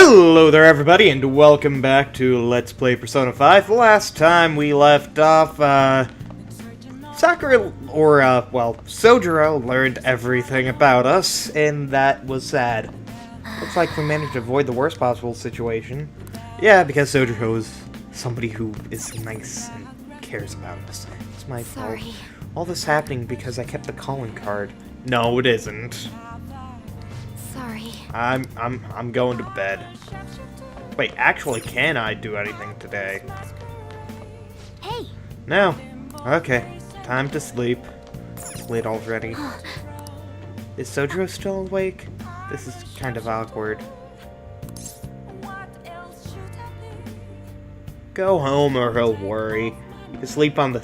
Hello there everybody, and welcome back to Let's Play Persona 5. Last time we left off, Sakura, Sojiro learned everything about us, and that was sad. Looks like we managed to avoid the worst possible situation. Yeah, because Sojiro is somebody who is nice and cares about us. It's my fault. All this happening because I kept the calling card. No, it isn't. Sorry. I'm going to bed. Wait, actually, can I do anything today? Hey. No. Okay. Time to sleep. It's late already. Is Sojiro still awake? This is kind of awkward. Go home or he'll worry. You can sleep on the...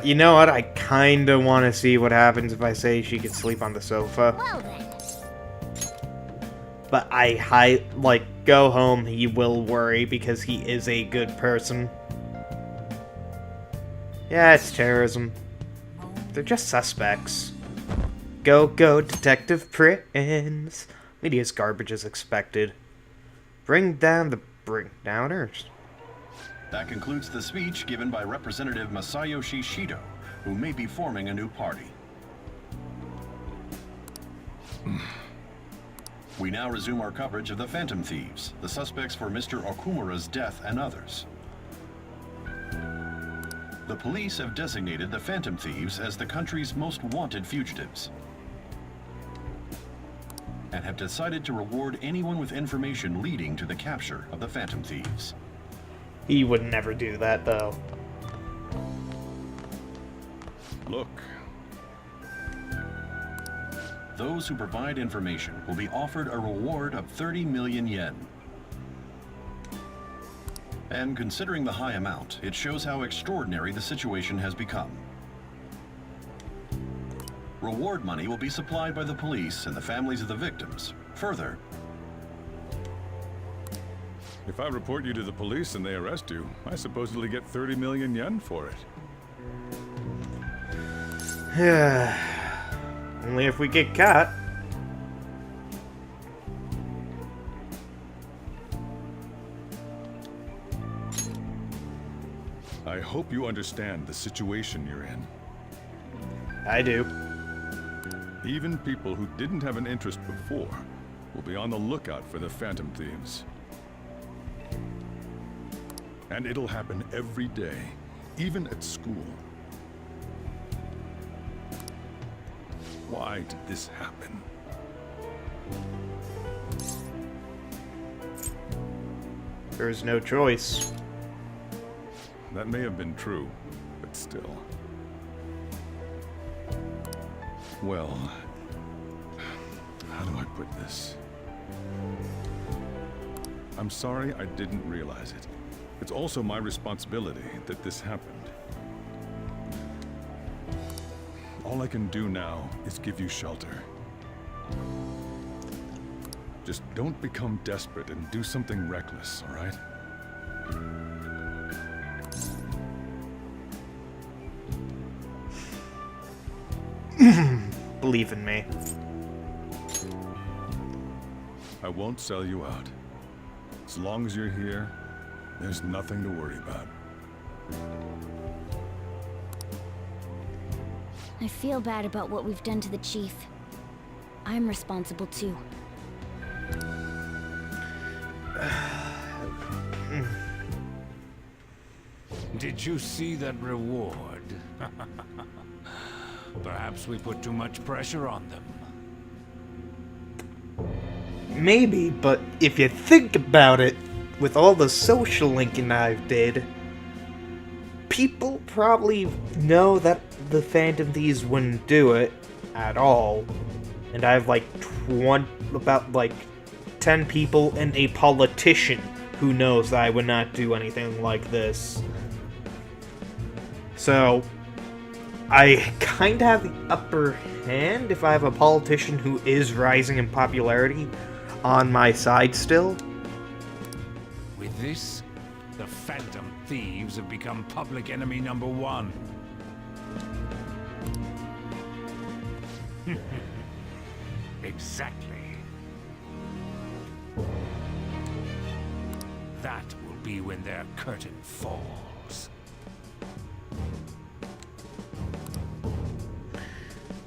you know what? I kinda want to see what happens if I say she could sleep on the sofa. Well then. But go home, he will worry because he is a good person. Yeah, it's terrorism. They're just suspects. Go, Detective Prince. Media's garbage as expected. Bring down the Bring-Downers. That concludes the speech given by Representative Masayoshi Shido, who may be forming a new party. We now resume our coverage of the Phantom Thieves, the suspects for Mr. Okumura's death and others. The police have designated the Phantom Thieves as the country's most wanted fugitives, and have decided to reward anyone with information leading to the capture of the Phantom Thieves. He would never do that, though. Look. Those who provide information will be offered a reward of 30 million yen. And considering the high amount, it shows how extraordinary the situation has become. Reward money will be supplied by the police and the families of the victims. Further, if I report you to the police and they arrest you, I supposedly get 30 million yen for it. Only if we get caught. I hope you understand the situation you're in. I do. Even people who didn't have an interest before will be on the lookout for the Phantom Thieves. And it'll happen every day, even at school. Why did this happen? There's no choice. That may have been true, but still. Well, how do I put this? I'm sorry I didn't realize it. It's also my responsibility that this happened. All I can do now is give you shelter. Just don't become desperate and do something reckless, all right? Believe in me. I won't sell you out. As long as you're here, there's nothing to worry about. I feel bad about what we've done to the chief. I'm responsible too. Did you see that reward? Perhaps we put too much pressure on them. Maybe, but if you think about it, with all the social linking I've did, people probably know that the Phantom Thieves wouldn't do it at all. And I have about 10 people and a politician who knows that I would not do anything like this. So, I kind of have the upper hand if I have a politician who is rising in popularity on my side still. With this, The Phantom Thieves have become public enemy number 1. Exactly. That will be when their curtain falls.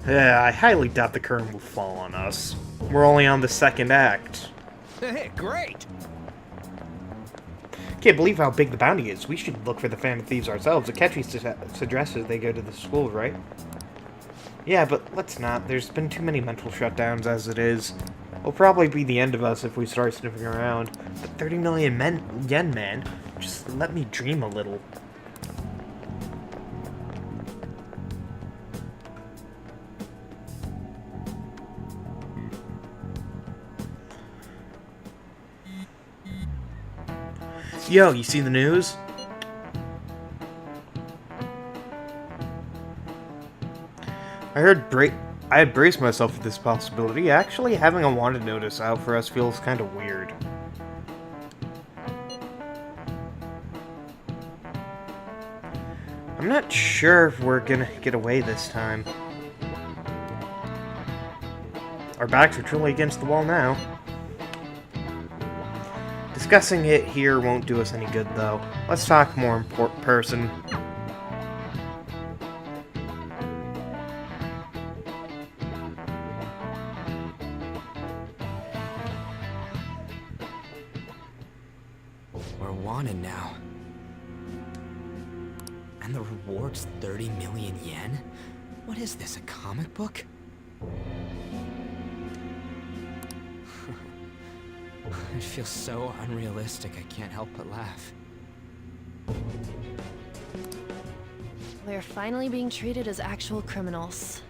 Yeah, I highly doubt the curtain will fall on us. We're only on the second act. Hey, great! Can't believe how big the bounty is. We should look for the Phantom Thieves ourselves. Akechi suggested they go to the school, right? Yeah, but let's not. There's been too many mental shutdowns as it is. It'll probably be the end of us if we start sniffing around. But 30 million yen, man. Just let me dream a little. Yo, you see the news? I had braced myself for this possibility. Actually, having a wanted notice out for us feels kind of weird. I'm not sure if we're gonna get away this time. Our backs are truly against the wall now. Discussing it here won't do us any good, though. Let's talk more in person. We're wanted now. And the reward's 30 million yen? What is this, a comic book? It feels so unrealistic, I can't help but laugh. We're finally being treated as actual criminals.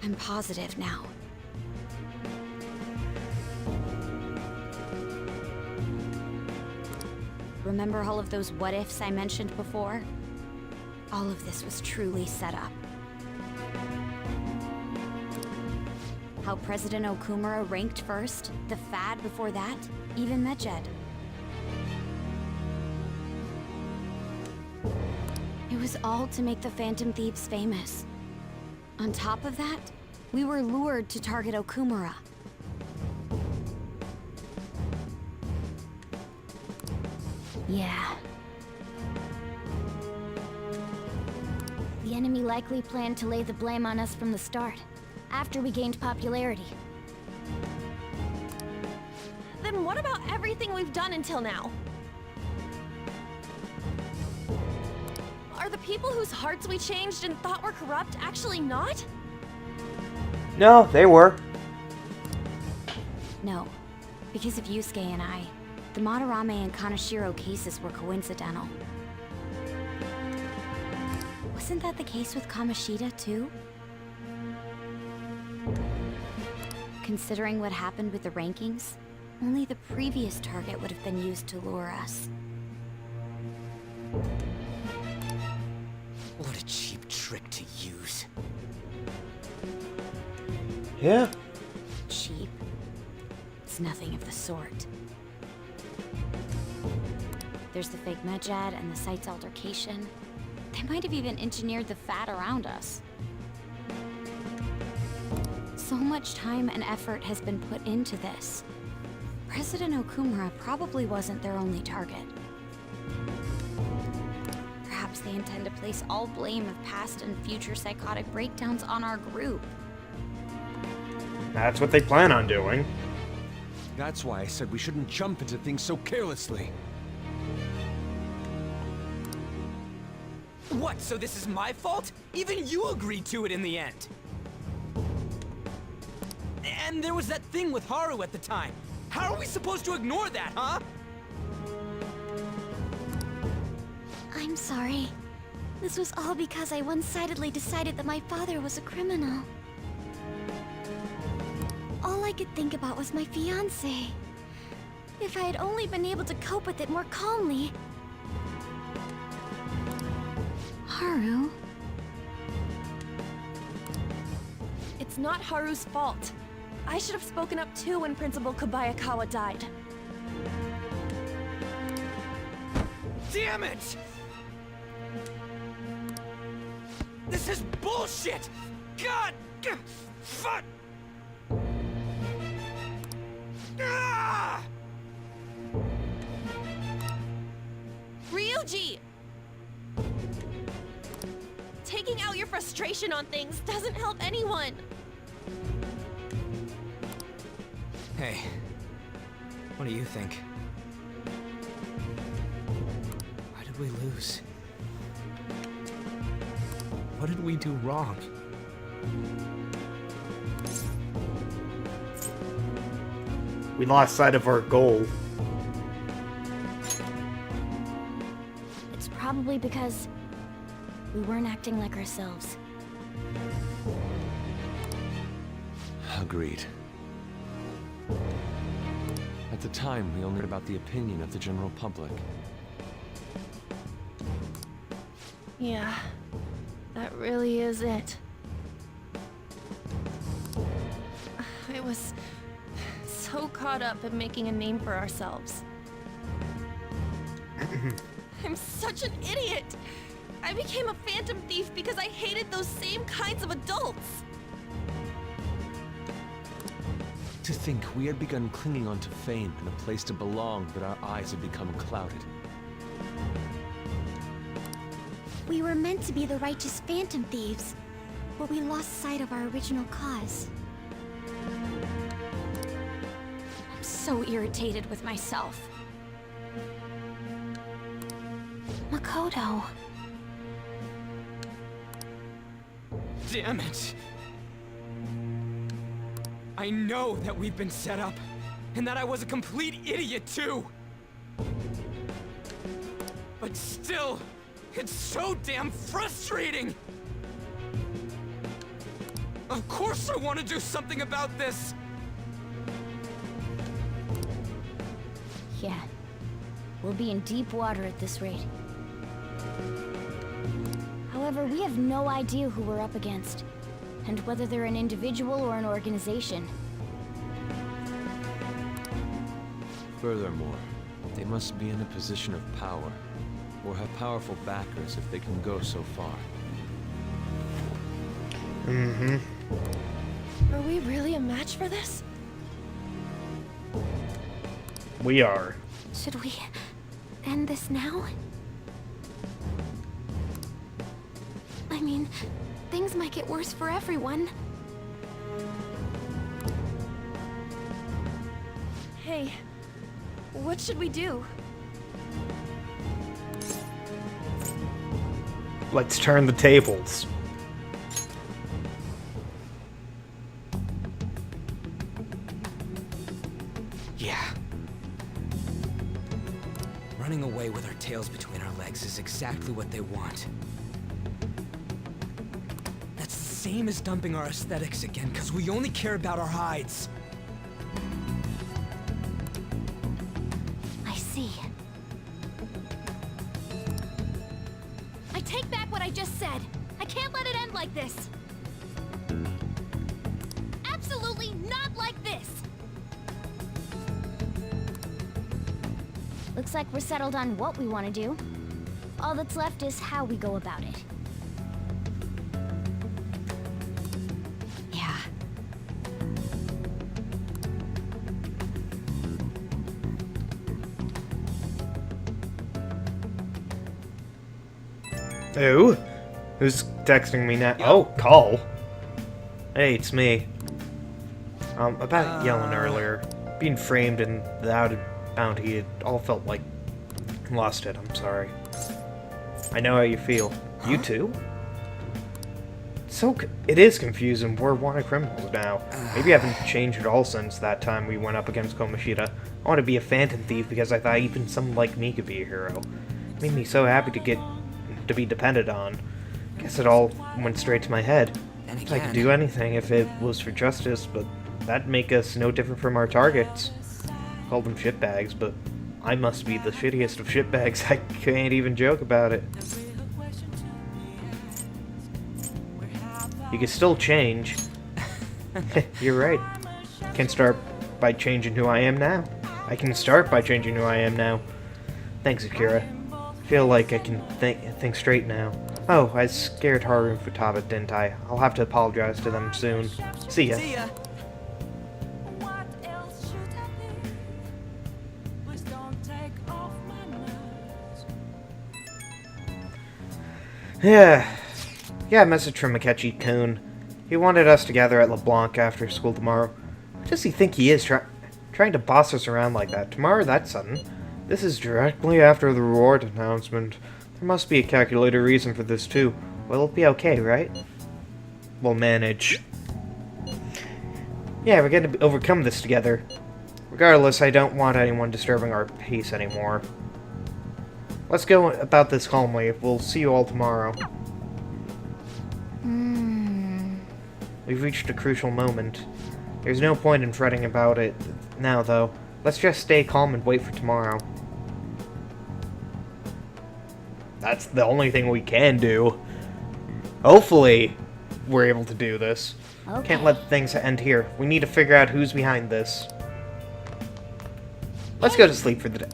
I'm positive now. Remember all of those what-ifs I mentioned before? All of this was truly set up. How President Okumura ranked first, the Fad before that, even Medjed. It was all to make the Phantom Thieves famous. On top of that, we were lured to target Okumura. Yeah. The enemy likely planned to lay the blame on us from the start, after we gained popularity. Then what about everything we've done until now? Are the people whose hearts we changed and thought were corrupt actually not? No, they were. No, because of Yusuke and I, the Madarame and Kaneshiro cases were coincidental. Wasn't that the case with Kamoshida, too? Considering what happened with the rankings, only the previous target would have been used to lure us. What a cheap trick to use. Yeah. Cheap. It's nothing of the sort. There's the fake Medjed and the site's altercation. They might have even engineered the Fat around us. So much time and effort has been put into this. President Okumura probably wasn't their only target. Perhaps they intend to place all blame of past and future psychotic breakdowns on our group. That's what they plan on doing. That's why I said we shouldn't jump into things so carelessly. What, so this is my fault? Even you agreed to it in the end. And there was that thing with Haru at the time. How are we supposed to ignore that, huh? I'm sorry. This was all because I one-sidedly decided that my father was a criminal. All I could think about was my fiancé. If I had only been able to cope with it more calmly. Haru? It's it's not Haru's fault. I should have spoken up too when Principal Kobayakawa died. Damn it! This is bullshit! God! Fuck! Ah! Ryuji! Taking out your frustration on things doesn't help anyone. Hey, what do you think? Why did we lose? What did we do wrong? We lost sight of our goal. It's probably because we weren't acting like ourselves. Agreed. At the time, we only heard about the opinion of the general public. Yeah, that really is it. I was so caught up in making a name for ourselves. I'm such an idiot! I became a phantom thief because I hated those same kinds of adults! To think we had begun clinging onto fame and a place to belong, but our eyes had become clouded. We were meant to be the righteous phantom thieves, but we lost sight of our original cause. I'm so irritated with myself. Makoto. Damn it! I know that we've been set up, and that I was a complete idiot too! But still, it's so damn frustrating! Of course I want to do something about this! Yeah. We'll be in deep water at this rate. However, we have no idea who we're up against, and whether they're an individual or an organization. Furthermore, they must be in a position of power, or have powerful backers if they can go so far. Mm-hmm. Are we really a match for this? We are. Should we end this now? I mean, things might get worse for everyone. Hey, what should we do? Let's turn the tables. Yeah. Running away with our tails between our legs is exactly what they want. That's the same as dumping our aesthetics again, because we only care about our hides. I see. I take back what I just said. I can't let it end like this. Absolutely not like this! Looks like we're settled on what we want to do. All that's left is how we go about it. Yeah. Who? Who's texting me now? Oh, call. Hey, it's me. About yelling earlier. Being framed and the outed bounty, it all felt like lost it. I'm sorry. I know how you feel. You too? It is confusing. We're wanted criminals now. Maybe I haven't changed at all since that time we went up against Kamoshida. I want to be a phantom thief because I thought even someone like me could be a hero. It made me so happy to be depended on. Guess it all went straight to my head. And I could do anything if it was for justice, but that'd make us no different from our targets. Call them shitbags, but I must be the shittiest of shitbags. I can't even joke about it. You can still change. You're right. Can start by changing who I am now. I can start by changing who I am now. Thanks, Akira. Feel like I can think straight now. Oh, I scared Haru and Futaba, didn't I? I'll have to apologize to them soon. See ya. See ya. Yeah, message from Akechi-kun. He wanted us to gather at LeBlanc after school tomorrow. What does he think he is, trying to boss us around like that? Tomorrow, that sudden? This is directly after the reward announcement. There must be a calculated reason for this, too. Will it be okay, right? We'll manage. Yeah, we're gonna overcome this together. Regardless, I don't want anyone disturbing our peace anymore. Let's go about this calmly. We'll see you all tomorrow. We've reached a crucial moment. There's no point in fretting about it now, though. Let's just stay calm and wait for tomorrow. That's the only thing we can do. Hopefully, we're able to do this. Okay. Can't let things end here. We need to figure out who's behind this. Let's go to sleep for the day.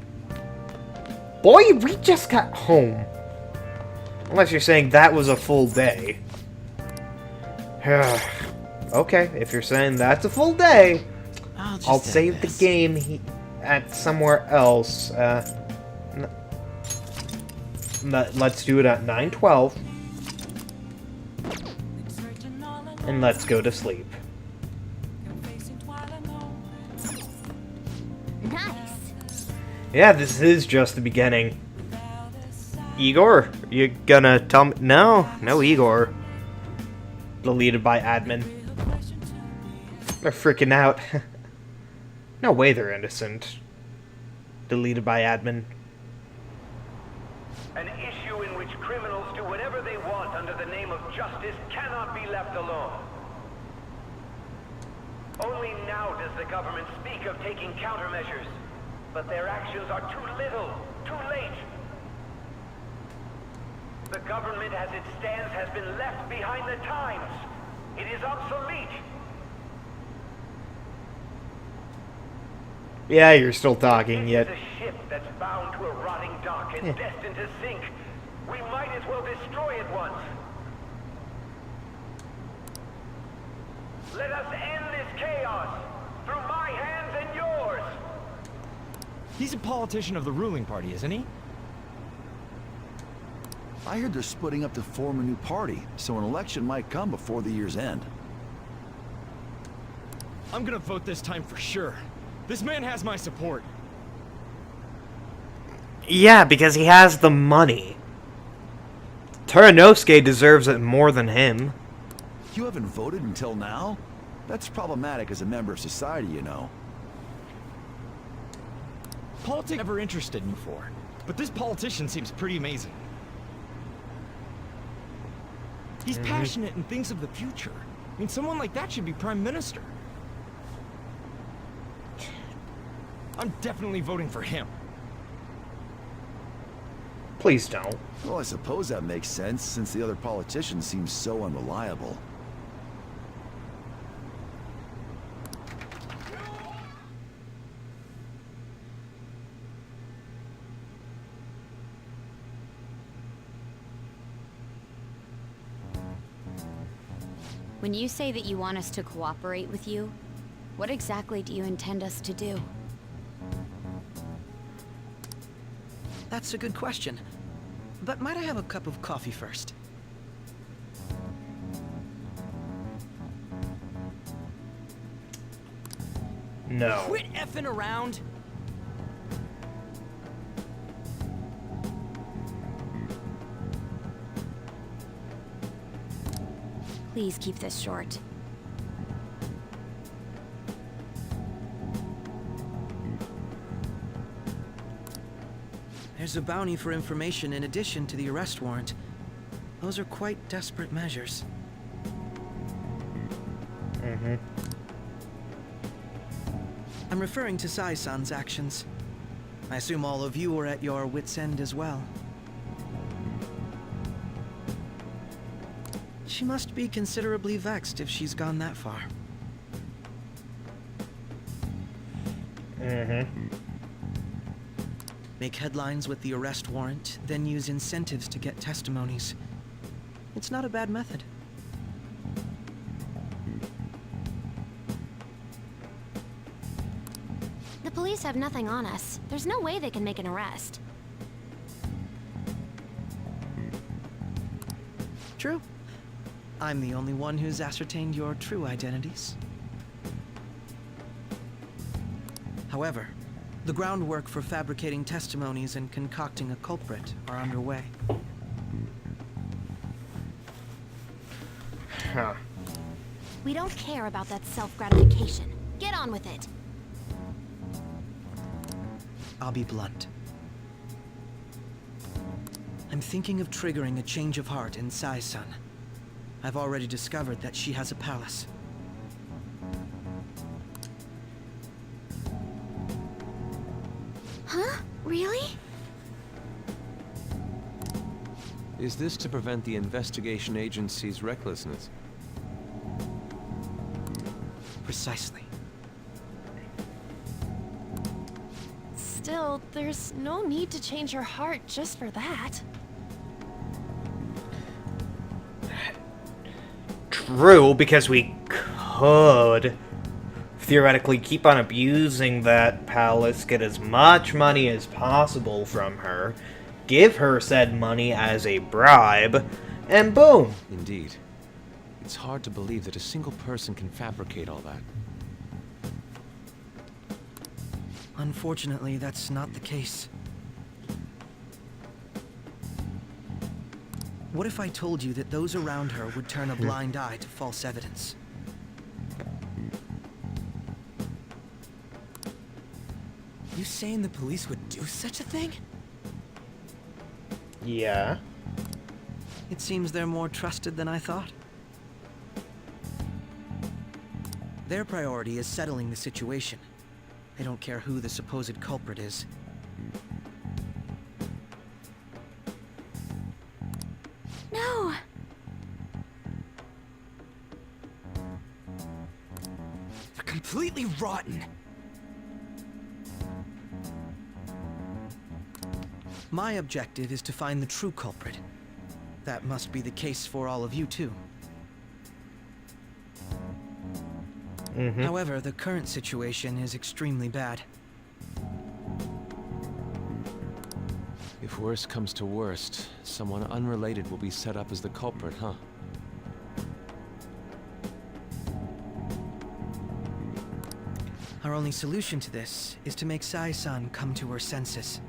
Boy, we just got home. Unless you're saying that was a full day. Okay, if you're saying that's a full day, I'll save the game at somewhere else. Let's do it at 9:12. And let's go to sleep. Nice. Yeah, this is just the beginning. Igor, you gonna tell me? No Igor. Deleted by admin. They're freaking out. No way they're innocent. Deleted by admin. An issue in which criminals do whatever they want under the name of justice cannot be left alone. Only now does the government speak of taking countermeasures, but their actions are too little, too late. The government as it stands has been left behind the times. It is obsolete. Yeah, you're still talking yet. It's a ship that's bound to a rotting dock and destined to sink. We might as well destroy it once. Let us end this chaos through my hands and yours. He's a politician of the ruling party, isn't he? I heard they're splitting up to form a new party, so an election might come before the year's end. I'm gonna vote this time for sure. This man has my support. Yeah, because he has the money. Teranosuke deserves it more than him. You haven't voted until now? That's problematic as a member of society, you know. Politics never interested me before, but this politician seems pretty amazing. He's passionate and thinks of the future. I mean, someone like that should be prime minister. I'm definitely voting for him. Please don't. Well, I suppose that makes sense, since the other politician seems so unreliable. When you say that you want us to cooperate with you, what exactly do you intend us to do? That's a good question. But might I have a cup of coffee first? No. Quit effing around! Please keep this short. There's a bounty for information in addition to the arrest warrant. Those are quite desperate measures. I'm referring to Sai-san's actions. I assume all of you are at your wits' end as well. She must be considerably vexed if she's gone that far. Make headlines with the arrest warrant, then use incentives to get testimonies. It's not a bad method. The police have nothing on us. There's no way they can make an arrest. True. I'm the only one who's ascertained your true identities. However, the groundwork for fabricating testimonies and concocting a culprit are underway. Huh. We don't care about that self-gratification. Get on with it. I'll be blunt. I'm thinking of triggering a change of heart in Sai-san. I've already discovered that she has a palace. Huh? Really? Is this to prevent the investigation agency's recklessness? Precisely. Still, there's no need to change her heart just for that. True, because we could theoretically keep on abusing that palace, get as much money as possible from her, give her said money as a bribe, and boom! Indeed. It's hard to believe that a single person can fabricate all that. Unfortunately, that's not the case. What if I told you that those around her would turn a blind eye to false evidence? You saying the police would do such a thing? Yeah. It seems they're more trusted than I thought. Their priority is settling the situation. They don't care who the supposed culprit is. No! They're completely rotten. My objective is to find the true culprit. That must be the case for all of you, too. However, the current situation is extremely bad. If worst comes to worst, someone unrelated will be set up as the culprit, huh? Our only solution to this is to make Sai-san come to her senses.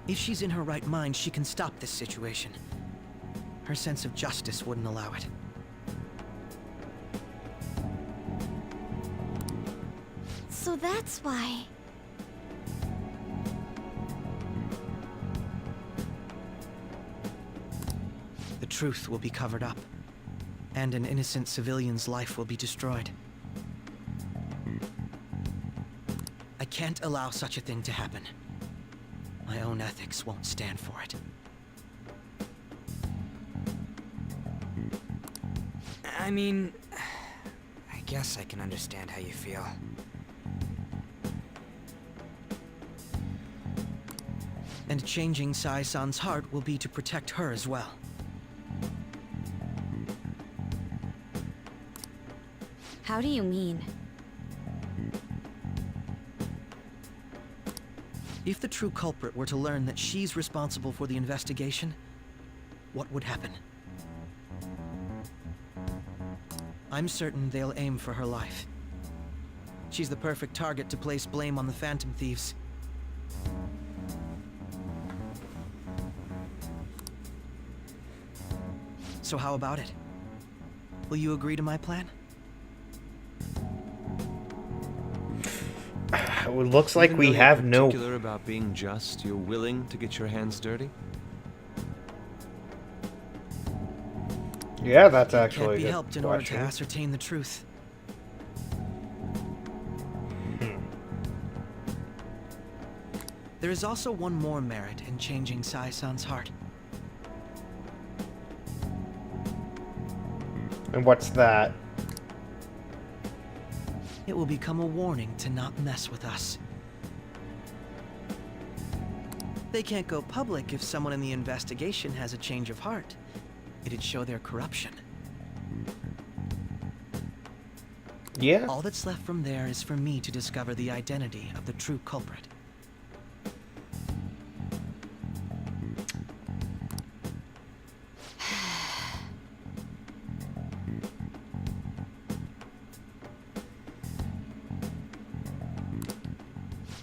If she's in her right mind, she can stop this situation. Her sense of justice wouldn't allow it. So that's why... The truth will be covered up, and an innocent civilian's life will be destroyed. I can't allow such a thing to happen. My own ethics won't stand for it. I mean, I guess I can understand how you feel. And changing Sai-san's heart will be to protect her as well. How do you mean? If the true culprit were to learn that she's responsible for the investigation, what would happen? I'm certain they'll aim for her life. She's the perfect target to place blame on the Phantom Thieves. So how about it? Will you agree to my plan? It looks like we have no... particular about being just, you're willing to get your hands dirty? Yeah, that's Can't actually be a good helped in order to question. ascertain the truth. There is also one more merit in changing Sai-san's heart. And what's that? It will become a warning to not mess with us. They can't go public if someone in the investigation has a change of heart. It'd show their corruption. Yeah? All that's left from there is for me to discover the identity of the true culprit.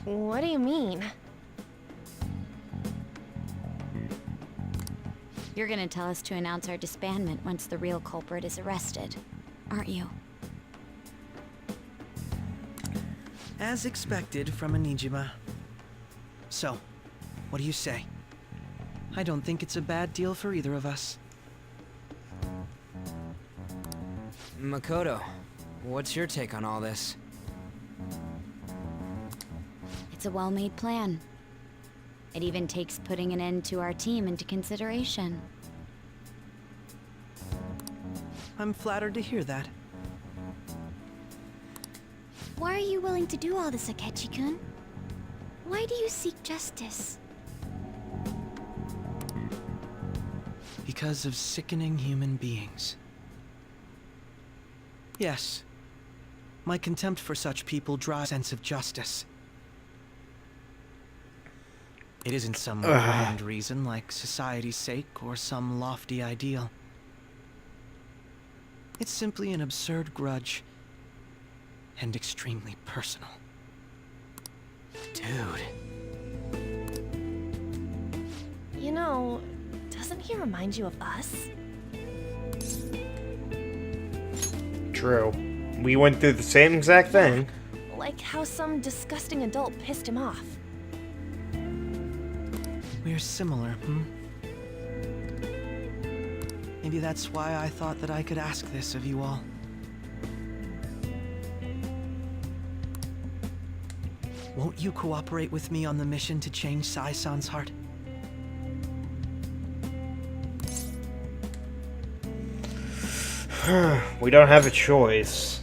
What do you mean? You're gonna tell us to announce our disbandment once the real culprit is arrested, aren't you? As expected from a Nijima. So, what do you say? I don't think it's a bad deal for either of us. Makoto, what's your take on all this? It's a well-made plan. It even takes putting an end to our team into consideration. I'm flattered to hear that. Why are you willing to do all this, Akechi-kun? Why do you seek justice? Because of sickening human beings. Yes. My contempt for such people drives a sense of justice. It isn't some grand reason like society's sake or some lofty ideal. It's simply an absurd grudge and extremely personal. Dude. You know, doesn't he remind you of us? True. We went through the same exact thing. Like how some disgusting adult pissed him off. We're similar, hmm? Maybe that's why I thought that I could ask this of you all. Won't you cooperate with me on the mission to change Sai-san's heart? We don't have a choice.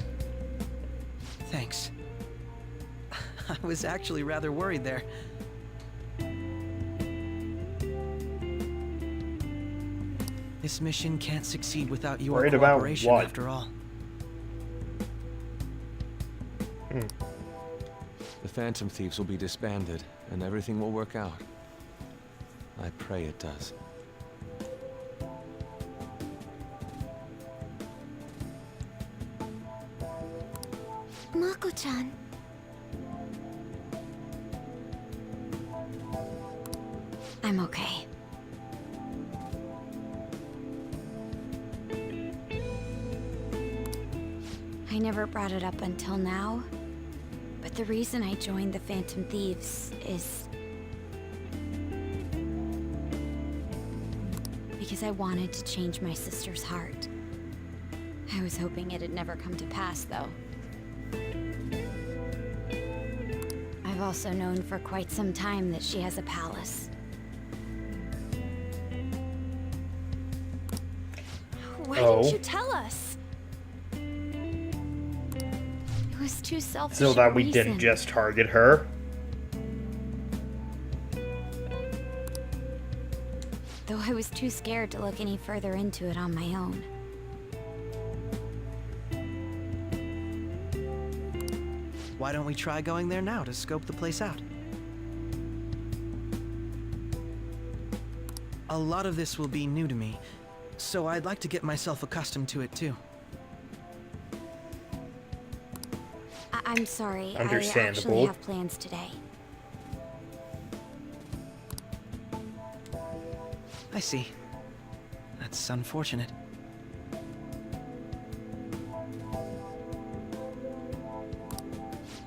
Thanks. I was actually rather worried there. This mission can't succeed without your Worried about cooperation, what? after all. The Phantom Thieves will be disbanded, and everything will work out. I pray it does. Mako-chan. I'm okay. I never brought it up until now, but the reason I joined the Phantom Thieves is because I wanted to change my sister's heart. I was hoping it'd never come to pass, though. I've also known for quite some time that she has a palace. Why didn't you tell us? It was too selfish. So that we a didn't reason. just target her. Though I was too scared to look any further into it on my own. Why don't we try going there now to scope the place out? A lot of this will be new to me, so I'd like to get myself accustomed to it too. I'm sorry. Understandable. I actually have plans today. I see. That's unfortunate.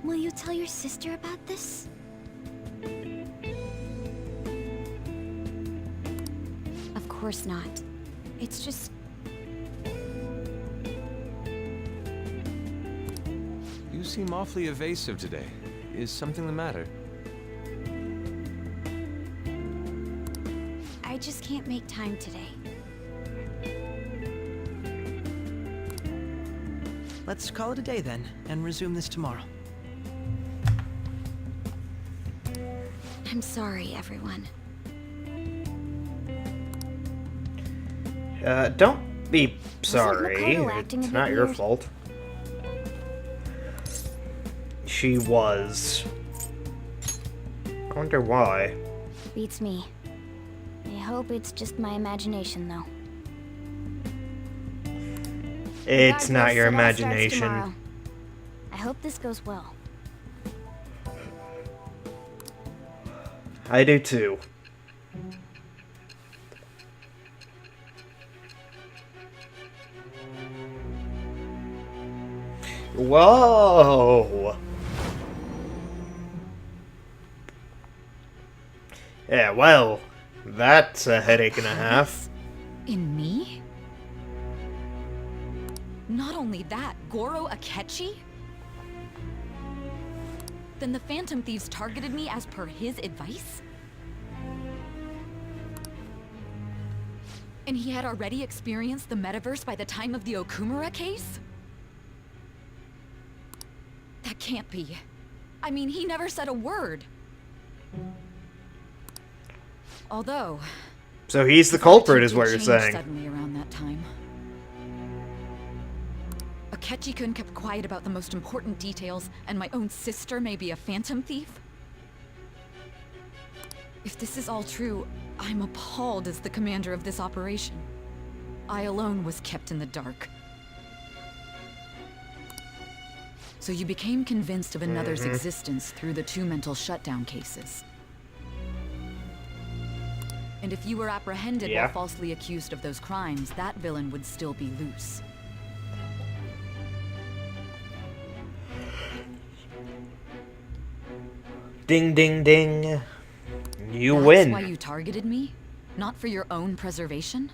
Will you tell your sister about this? Of course not. It's just... You seem awfully evasive today. Is something the matter? I just can't make time today. let's call it a day then, and resume this tomorrow. I'm sorry, everyone. Don't be sorry. Makoto acting a It's bit not your weird? fault. She was. I wonder why. Beats me. I hope it's just my imagination, though. It's Guys, not let's your sit all starts imagination. tomorrow. I hope this goes well. I do too. Whoa! Yeah, well, that's a headache and a half. In me? Not only that, Goro Akechi? Then the Phantom Thieves targeted me as per his advice? And he had already experienced the metaverse by the time of the Okumura case? That can't be. I mean, he never said a word. Although... So he's the his culprit, attitude is what did you're change saying. Suddenly around that time. Akechi-kun kept quiet about the most important details, and my own sister may be a phantom thief? If this is all true, I'm appalled as the commander of this operation. I alone was kept in the dark. So you became convinced of another's existence through the 2 mental shutdown cases. And if you were apprehended while falsely accused of those crimes, that villain would still be loose. Ding, ding, ding. You That's win. why you targeted me? Not for your own preservation?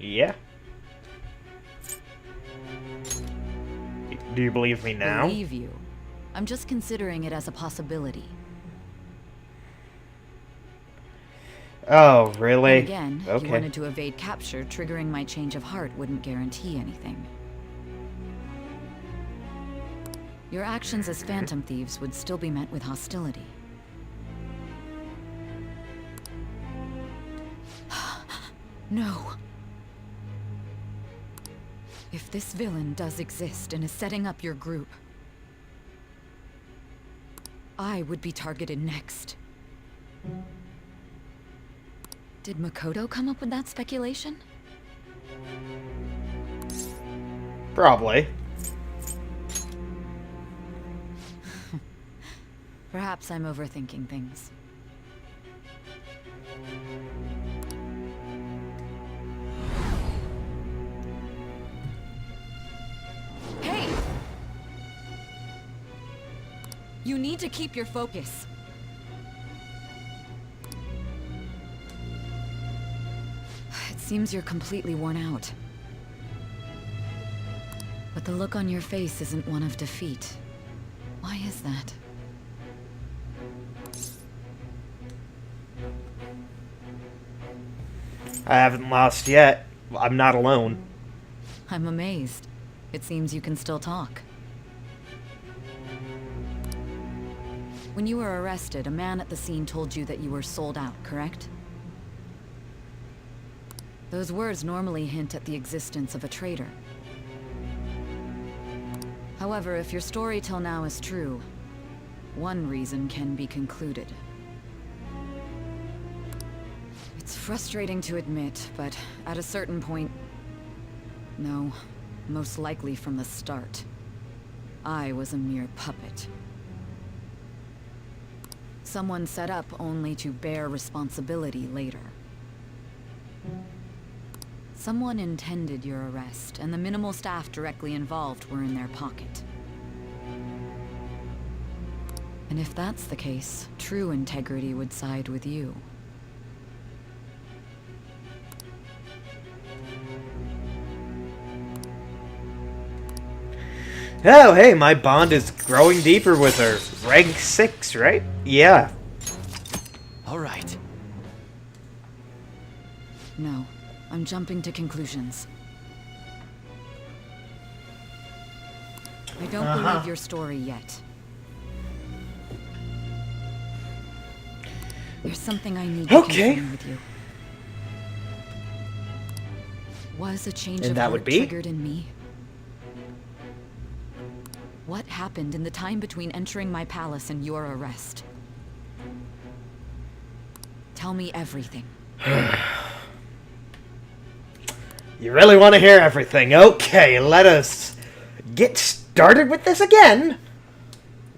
Yeah. Do you believe me now? Believe you. I'm just considering it as a possibility. Oh, really? And again, okay. you wanted to evade capture, triggering my change of heart wouldn't guarantee anything. Your actions as Phantom Thieves would still be met with hostility. No. If this villain does exist and is setting up your group, I would be targeted next. Did Makoto come up with that speculation? Probably. Perhaps I'm overthinking things. Hey! You need to keep your focus. It seems you're completely worn out. But the look on your face isn't one of defeat. Why is that? I haven't lost yet. I'm not alone. I'm amazed. It seems you can still talk. When you were arrested, a man at the scene told you that you were sold out, correct? Those words normally hint at the existence of a traitor. However, if your story till now is true, one reason can be concluded. It's frustrating to admit, but at a certain point... No, most likely from the start. I was a mere puppet. Someone set up only to bear responsibility later. Someone intended your arrest, and the minimal staff directly involved were in their pocket. And if that's the case, true integrity would side with you. Oh, hey, my bond is growing deeper with her. Rank 6, right? Yeah. All right. No, I'm jumping to conclusions. I don't believe your story yet. There's something I need to confirm with you. Was a change And of that heart would be? triggered in me? What happened in the time between entering my palace and your arrest? Tell me everything. You really want to hear everything? Okay, let us get started with this again.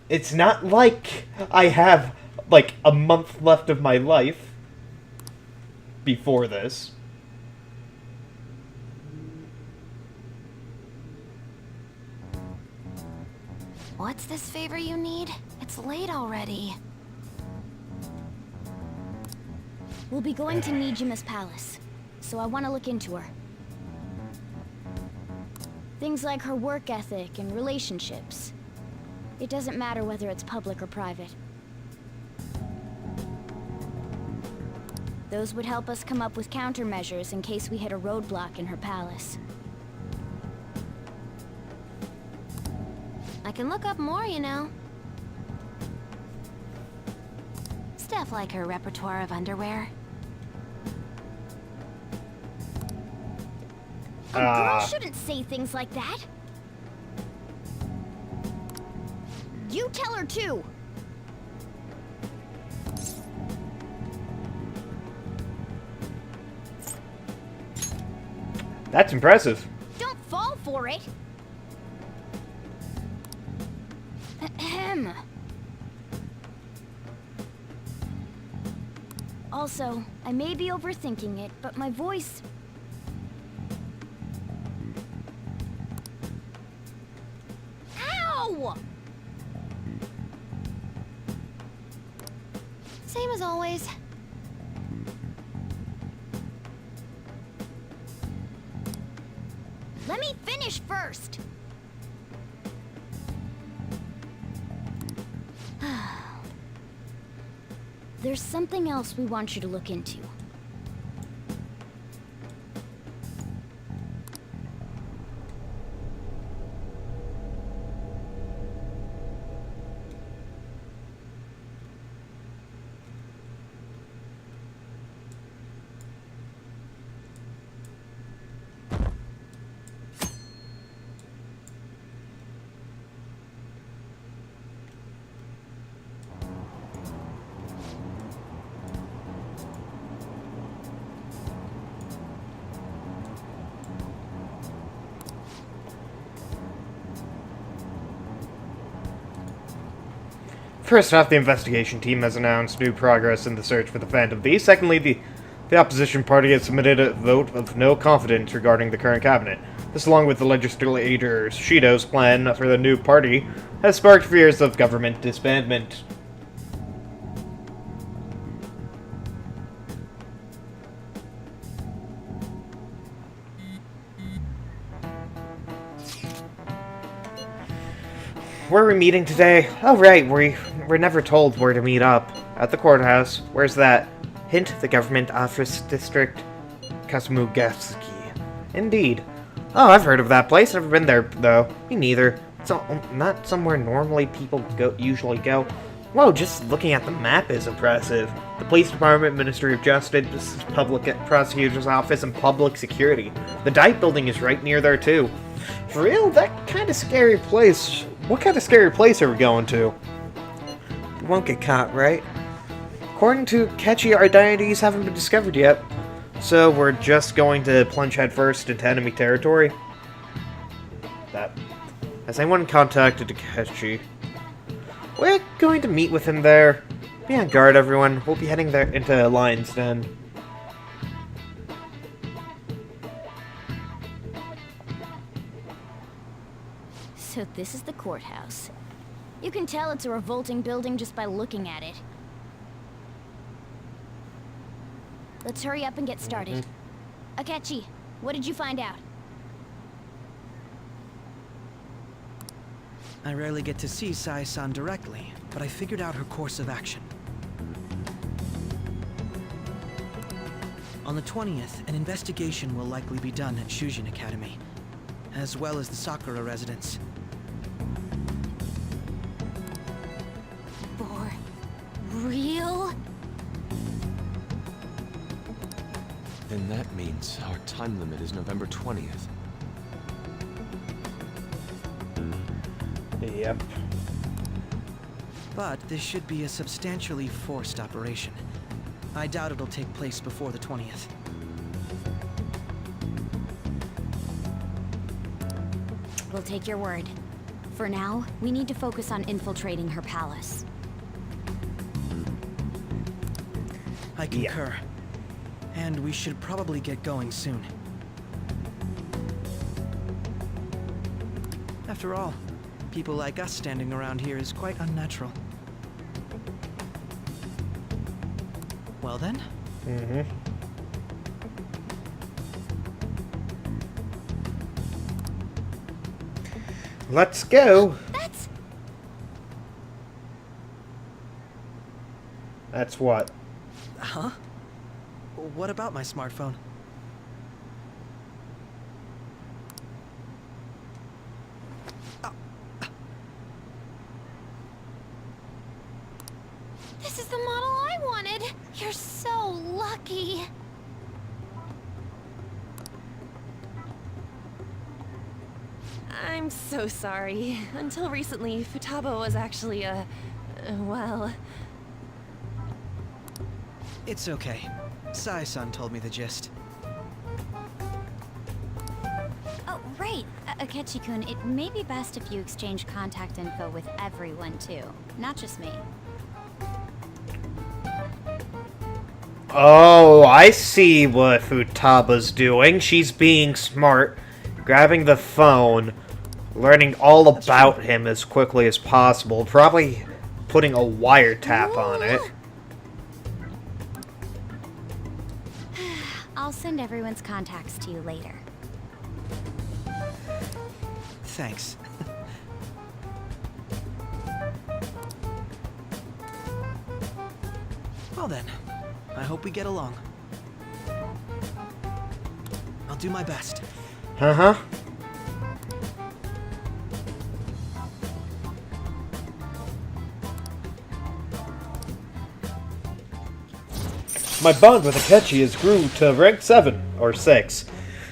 It's not like I have, like, a month left of my life before this. What's this favor you need? It's late already. We'll be going to Nijima's palace, so I want to look into her. Things like her work ethic and relationships. It doesn't matter whether it's public or private. Those would help us come up with countermeasures in case we hit a roadblock in her palace. I can look up more, you know. Stuff like her repertoire of underwear. A girl shouldn't say things like that. You tell her too. That's impressive. Don't fall for it. Ahem. Also, I may be overthinking it, but my voice... Ow! Same as always. Let me finish first. There's something else we want you to look into. First off, the investigation team has announced new progress in the search for the Phantom Thief. Secondly, the opposition party has submitted a vote of no confidence regarding the current cabinet. This, along with the legislator Shido's plan for the new party, has sparked fears of government disbandment. Where are we meeting today? Oh right, we're never told where to meet up. At the courthouse. Where's that? Hint, the government office district. Kasumigaseki. Indeed. Oh, I've heard of that place. Never been there, though. Me neither. It's not somewhere normally people usually go. Whoa, just looking at the map is impressive. The police department, Ministry of Justice, public prosecutor's office, and public security. The Diet building is right near there, too. For real? That kind of scary place. What kind of scary place are we going to? We won't get caught, right? According to Kechi, our identities haven't been discovered yet. So we're just going to plunge headfirst into enemy territory? That. Has anyone contacted Kechi? We're going to meet with him there. Be on guard, everyone. We'll be heading there into Lion's Den. So this is the courthouse. You can tell it's a revolting building just by looking at it. Let's hurry up and get started. Akechi, what did you find out? I rarely get to see Sai-san directly, but I figured out her course of action. On the 20th, an investigation will likely be done at Shujin Academy, as well as the Sakura residence. Then that means our time limit is November 20th. Yep. But this should be a substantially forced operation. I doubt it'll take place before the 20th. We'll take your word. For now, we need to focus on infiltrating her palace. I concur. And we should probably get going soon. After all, people like us standing around here is quite unnatural. Well then? Let's go. That's what? Huh? What about my smartphone? This is the model I wanted! You're so lucky! I'm so sorry. Until recently, Futaba was actually well... It's okay. Sai-san told me the gist. Oh, right. Akechi-kun, it may be best if you exchange contact info with everyone, too. Not just me. Oh, I see what Futaba's doing. She's being smart, grabbing the phone, learning all about him as quickly as possible, probably putting a wiretap on it. I'll send everyone's contacts to you later. Thanks. Well then, I hope we get along. I'll do my best. Uh-huh. My bond with Akechi has grew to rank 7, or 6,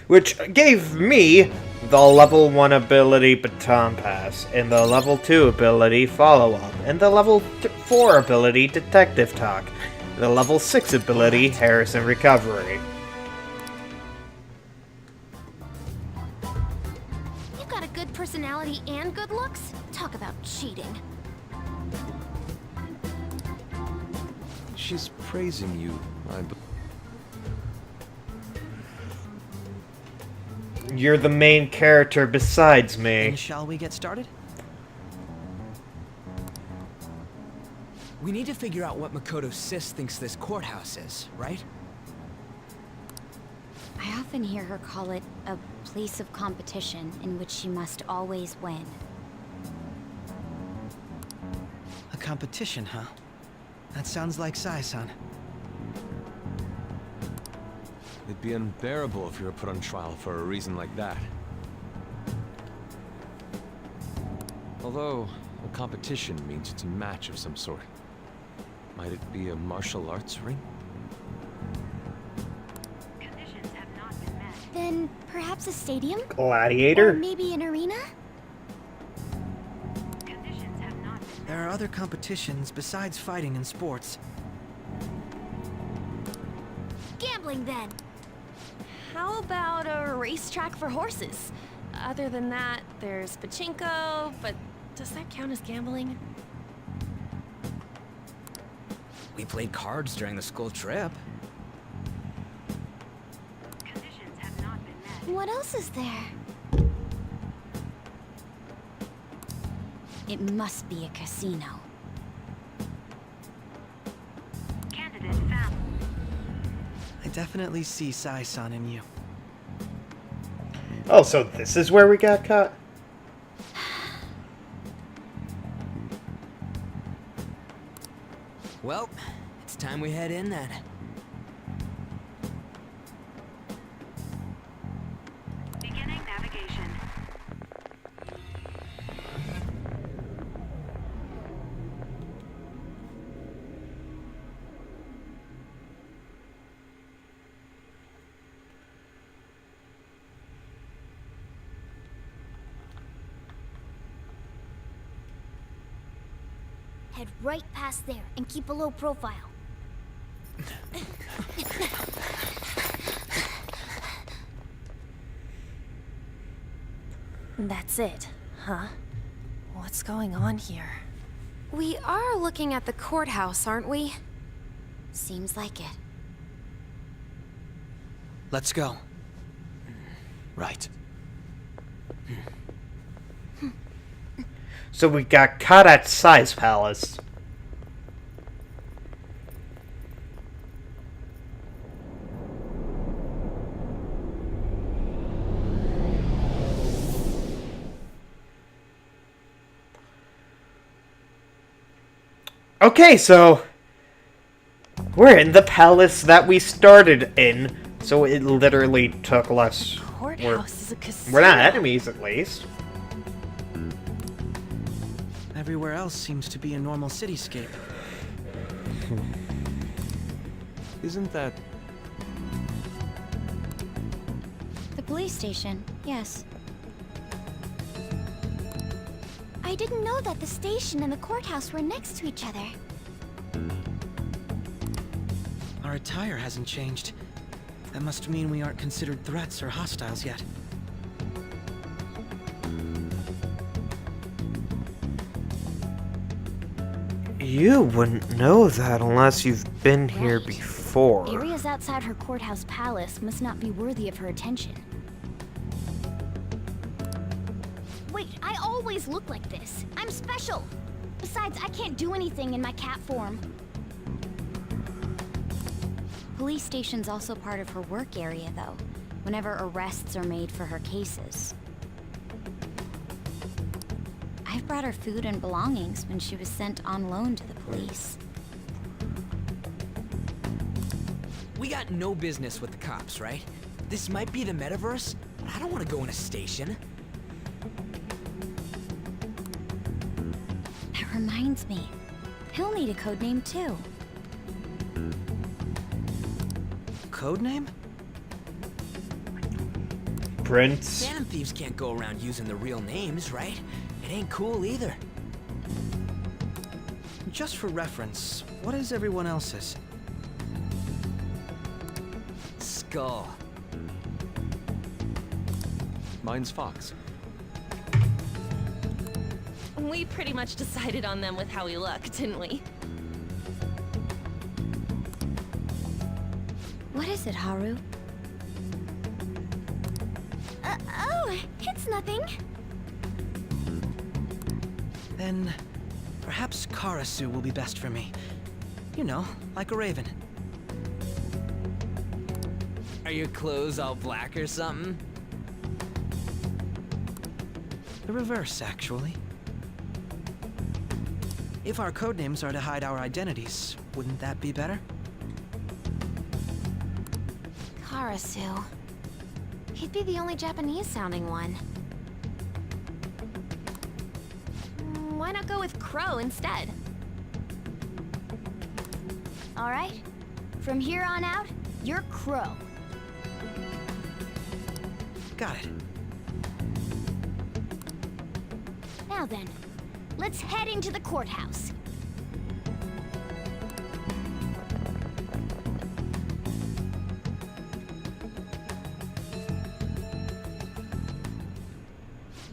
which gave me the level 1 ability Baton Pass, and the level 2 ability Follow Up, and the level 4 ability Detective Talk, and the level 6 ability Harrison Recovery. You've got a good personality and good looks? Talk about cheating. She's praising you, You're the main character besides me. And shall we get started? We need to figure out what Makoto Sis thinks this courthouse is, right? I often hear her call it a place of competition in which she must always win. A competition, huh? That sounds like Sai-san. It'd be unbearable if you were put on trial for a reason like that. Although, a competition means it's a match of some sort. Might it be a martial arts ring? Conditions have not been met. Then perhaps a stadium? Gladiator? Or maybe an arena? There are other competitions besides fighting and sports. Gambling, then. How about a racetrack for horses? Other than that, there's pachinko, but does that count as gambling? We played cards during the school trip. What else is there? It must be a casino. Candidate found. I definitely see Sai-san in you. Oh, so this is where we got caught? Well, it's time we head in then. Beginning navigation. Head right past there and keep a low profile. That's it, huh? What's going on here? We are looking at the courthouse, aren't we? Seems like it. Let's go. Right. So we got caught at Size Palace. Okay, so we're in the palace that we started in, so it literally took less. Courthouse is a casino. We're not enemies, at least. Everywhere else seems to be a normal cityscape. Isn't that... The police station, yes. I didn't know that the station and the courthouse were next to each other. Our attire hasn't changed. That must mean we aren't considered threats or hostiles yet. You wouldn't know that unless you've been here before. Areas outside her courthouse palace must not be worthy of her attention. Wait, I always look like this. I'm special. Besides, I can't do anything in my cat form. Police station's also part of her work area, though, whenever arrests are made for her cases. I've brought her food and belongings when she was sent on loan to the police. We got no business with the cops, right? This might be the metaverse, but I don't want to go in a station. That reminds me, he'll need a code name too. Codename? Prince. Phantom thieves can't go around using their real names, right? It ain't cool either. Just for reference, what is everyone else's? Skull. Mine's Fox. We pretty much decided on them with how we look, didn't we? What is it, Haru? Oh, it's nothing. Then, perhaps Karasu will be best for me. You know, like a raven. Are your clothes all black or something? The reverse, actually. If our codenames are to hide our identities, wouldn't that be better? Karasu. He'd be the only Japanese-sounding one. Why not go with Crow instead? All right. From here on out, you're Crow. Got it. Now then, let's head into the courthouse.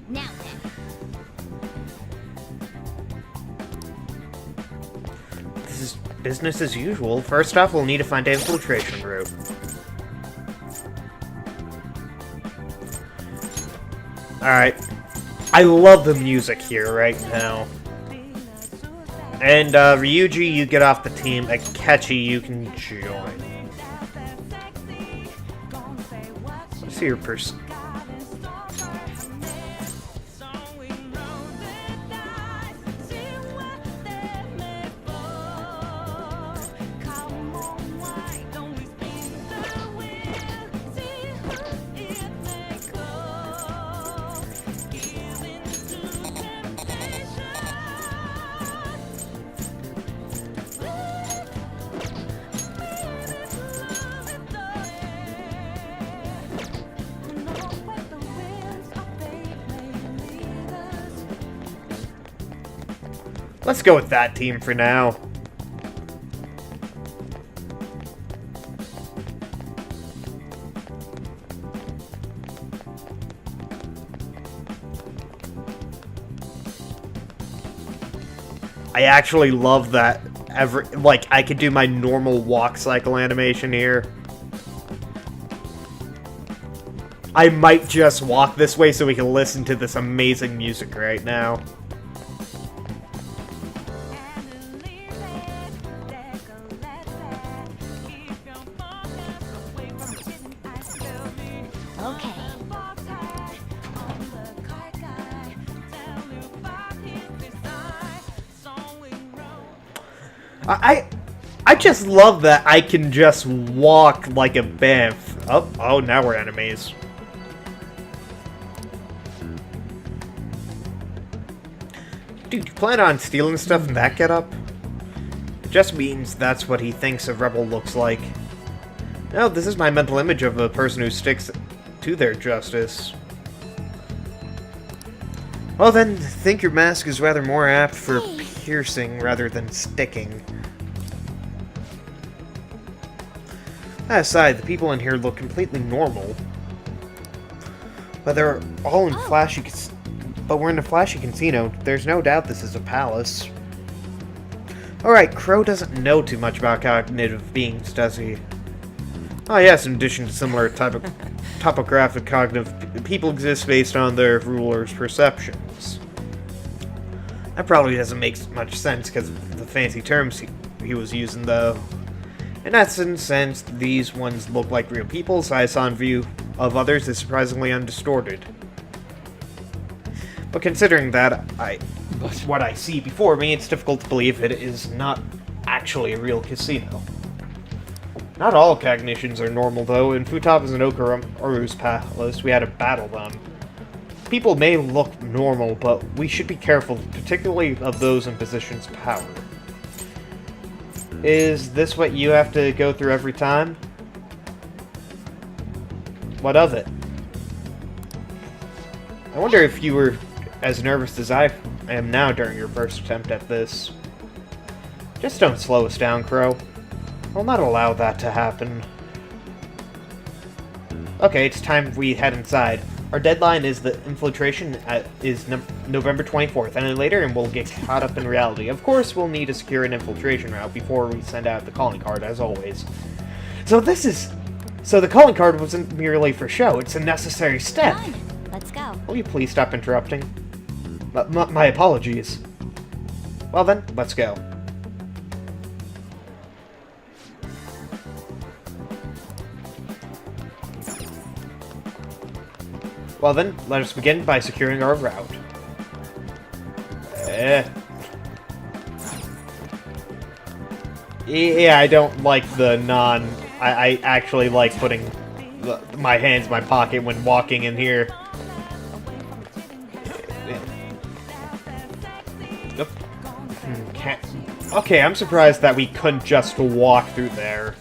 Now then. This is business as usual. First off, we'll need to find an infiltration route. Alright. I love the music here right now. And, Ryuji, you get off the team. Akechi, you can join. Let's see your person. Let's go with that team for now. I actually love that I could do my normal walk cycle animation here. I might just walk this way so we can listen to this amazing music right now. I just love that I can just walk like a bamf. Oh, now we're enemies. Dude, you plan on stealing stuff in that getup? It just means that's what he thinks a rebel looks like. No, this is my mental image of a person who sticks to their justice. Well then, think your mask is rather more apt for piercing rather than sticking. That aside, the people in here look completely normal. But they're all in flashy... But we're in a flashy casino. There's no doubt this is a palace. Alright, Crow doesn't know too much about cognitive beings, does he? Oh yes, in addition to similar topographic cognitive... People exist based on their ruler's perceptions. That probably doesn't make much sense because of the fancy terms he was using, though. In essence, since these ones look like real people, Siasan view of others is surprisingly undistorted. But considering that, what I see before me, it's difficult to believe it is not actually a real casino. Not all cognitions are normal, though. In Futaba's and Okaru's palace, we had to battle them. People may look normal, but we should be careful, particularly of those in positions of power. Is this what you have to go through every time? What of it? I wonder if you were as nervous as I am now during your first attempt at this. Just don't slow us down, Crow. I'll not allow that to happen. Okay, it's time we head inside. Our deadline is the infiltration is November 24th, and then later and we'll get caught up in reality. Of course, we'll need to secure an infiltration route before we send out the calling card, as always. So the calling card wasn't merely for show, it's a necessary step. Come on, let's go. Will you please stop interrupting? My apologies. Well then, let's go. Well then, let us begin by securing our route. Yeah, I don't like the I actually like putting my hands in my pocket when walking in here. Okay, I'm surprised that we couldn't just walk through there.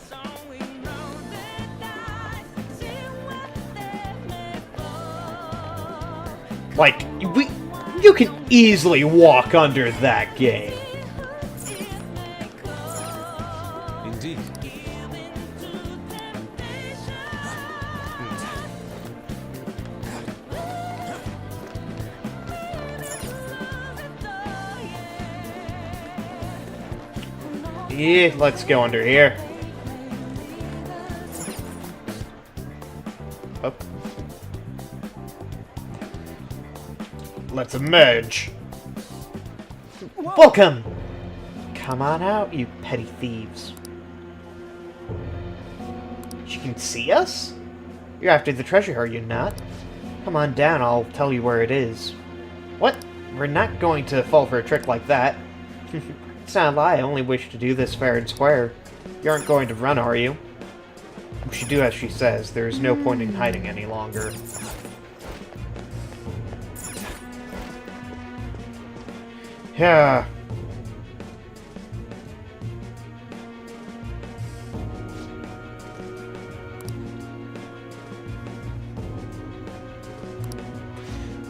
Like, you can easily walk under that gate. Indeed. Yeah, let's go under here. Up. Let's emerge. Welcome! Come on out, you petty thieves. You can see us? You're after the treasure, are you not? Come on down, I'll tell you where it is. What? We're not going to fall for a trick like that. It's not a lie, I only wish to do this fair and square. You aren't going to run, are you? We should do as she says. There is no point in hiding any longer. Yeah.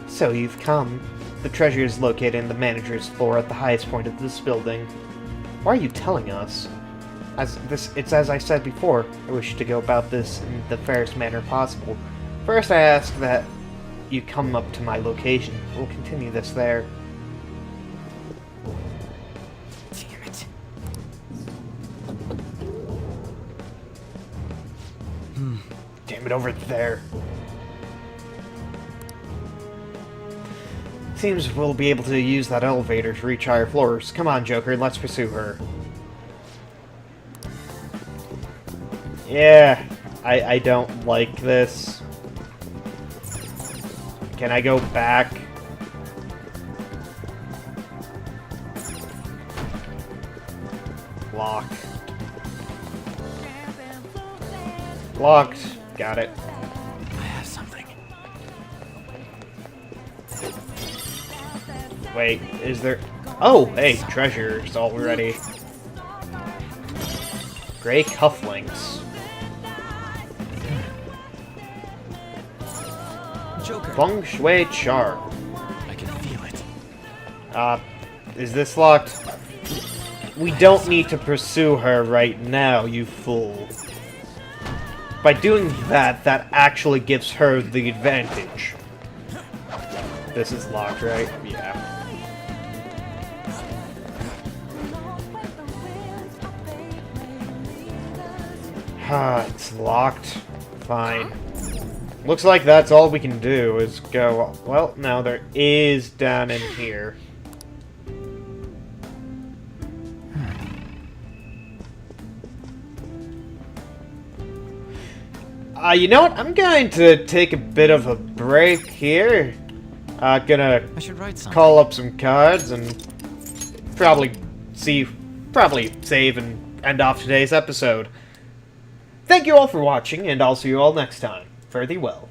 So you've come. The treasure is located in the manager's floor at the highest point of this building. Why are you telling us? It's as I said before. I wish to go about this in the fairest manner possible. First, I ask that you come up to my location. We'll continue this there. Damn it. Damn it, over there. Seems we'll be able to use that elevator to reach higher floors. Come on, Joker, let's pursue her. Yeah, I don't like this. Can I go back? Lock. Locked. Got it. I have something. Wait, is there... Oh, hey, treasures already. Gray cufflinks. Joker. Feng Shui charm. I can feel it. Is this locked? We don't need to pursue her right now, you fool. By doing that, that actually gives her the advantage. This is locked, right? Yeah. It's locked. Fine. Looks like that's all we can do is go... Well, no, there is down in here. You know what? I'm going to take a bit of a break here. Gonna I should write something. call up some cards and probably save and end off today's episode. Thank you all for watching, and I'll see you all next time. Fare thee well.